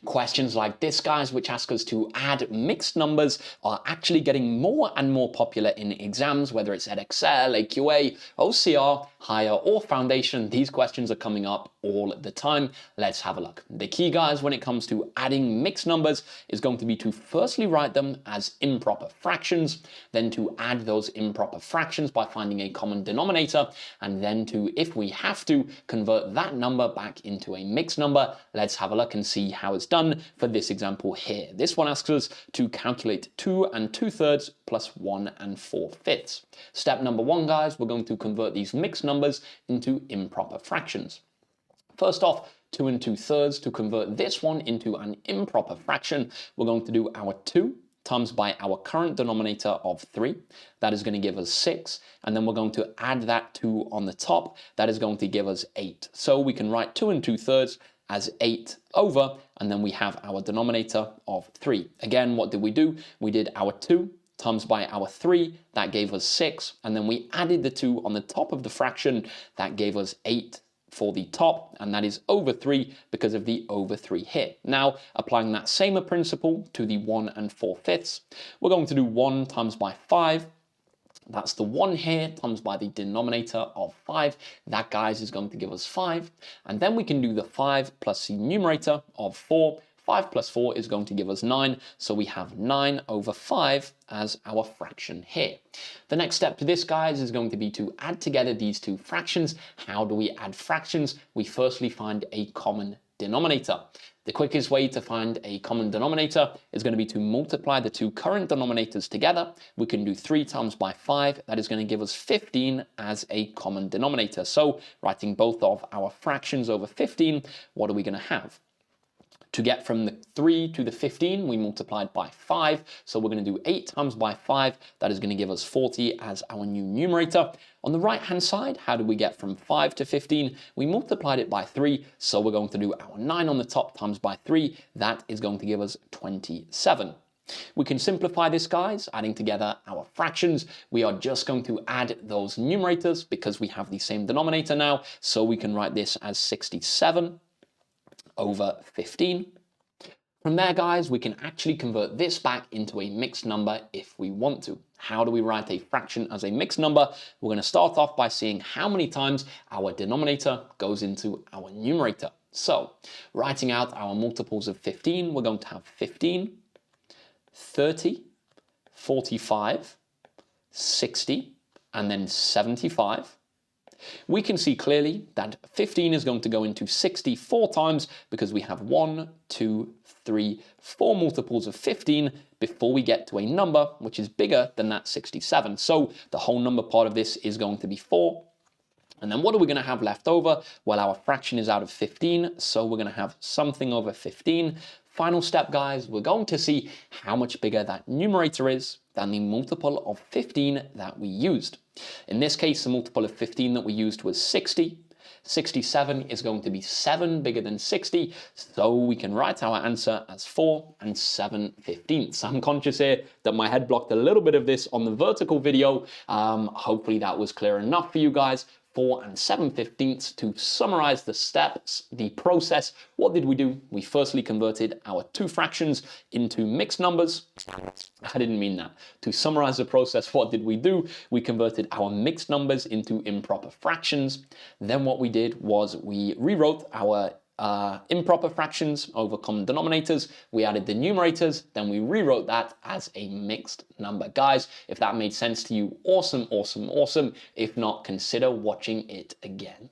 Questions like this, guys, which ask us to add mixed numbers, are actually getting more and more popular in exams, whether it's Edexcel, AQA, OCR, higher or foundation. These questions are coming up all the time. Let's have a look. The key, guys, when it comes to adding mixed numbers is going to be to firstly write them as improper fractions, then to add those improper fractions by finding a common denominator, and then to, if we have to, convert that number back into a mixed number. Let's have a look and see how it's done for this example here. This one asks us to calculate 2 2/3 plus 1 4/5. Step number 1, guys, we're going to convert these mixed numbers into improper fractions. First off, 2 2/3, to convert this one into an improper fraction, we're going to do our 2 times by our current denominator of 3. That is going to give us 6. And then we're going to add that 2 on the top. That is going to give us 8. So we can write 2 2/3 as 8 over, and then we have our denominator of 3. Again, what did we do? We did our 2 times by our 3, that gave us 6, and then we added the 2 on the top of the fraction, that gave us 8 for the top, and that is over 3 because of the over 3 here. Now, applying that same principle to the 1 4/5, we're going to do 1 times by 5. That's the 1 here times by the denominator of 5. That, guys, is going to give us 5. And then we can do the 5 plus the numerator of 4. 5 plus 4 is going to give us 9. So we have 9 over 5 as our fraction here. The next step to this, guys, is going to be to add together these two fractions. How do we add fractions? We firstly find a common denominator. The quickest way to find a common denominator is going to be to multiply the two current denominators together. We can do 3 times by 5. That is going to give us 15 as a common denominator. So writing both of our fractions over 15, what are we going to have? To get from the 3 to the 15, we multiplied by 5. So we're going to do 8 times by 5. That is going to give us 40 as our new numerator. On the right-hand side, how do we get from 5 to 15? We multiplied it by 3. So we're going to do our 9 on the top times by 3. That is going to give us 27. We can simplify this, guys, adding together our fractions. We are just going to add those numerators because we have the same denominator now. So we can write this as 67 over 15. From there, guys, we can actually convert this back into a mixed number if we want to. How do we write a fraction as a mixed number? We're going to start off by seeing how many times our denominator goes into our numerator. So, writing out our multiples of 15, we're going to have 15, 30, 45, 60, and then 75. We can see clearly that 15 is going to go into 64 times because we have 1, 2, 3, 4 multiples of 15 before we get to a number which is bigger than that 67. So the whole number part of this is going to be 4. And then what are we going to have left over? Well, our fraction is out of 15, so we're going to have something over 15. Final step, guys, we're going to see how much bigger that numerator is than the multiple of 15 that we used. In this case, the multiple of 15 that we used was 60. 67 is going to be 7 bigger than 60, so we can write our answer as 4 7/15. I'm conscious here that my head blocked a little bit of this on the vertical video. Hopefully that was clear enough for you guys. 4 7/15. To summarize the steps, the process, what did we do? We firstly converted our two fractions into mixed numbers. I didn't mean that. To summarize the process, what did we do? We converted our mixed numbers into improper fractions. Then what we did was we rewrote our improper fractions over common denominators. We added the numerators, then we rewrote that as a mixed number. Guys, if that made sense to you, awesome, awesome, awesome. If not, consider watching it again.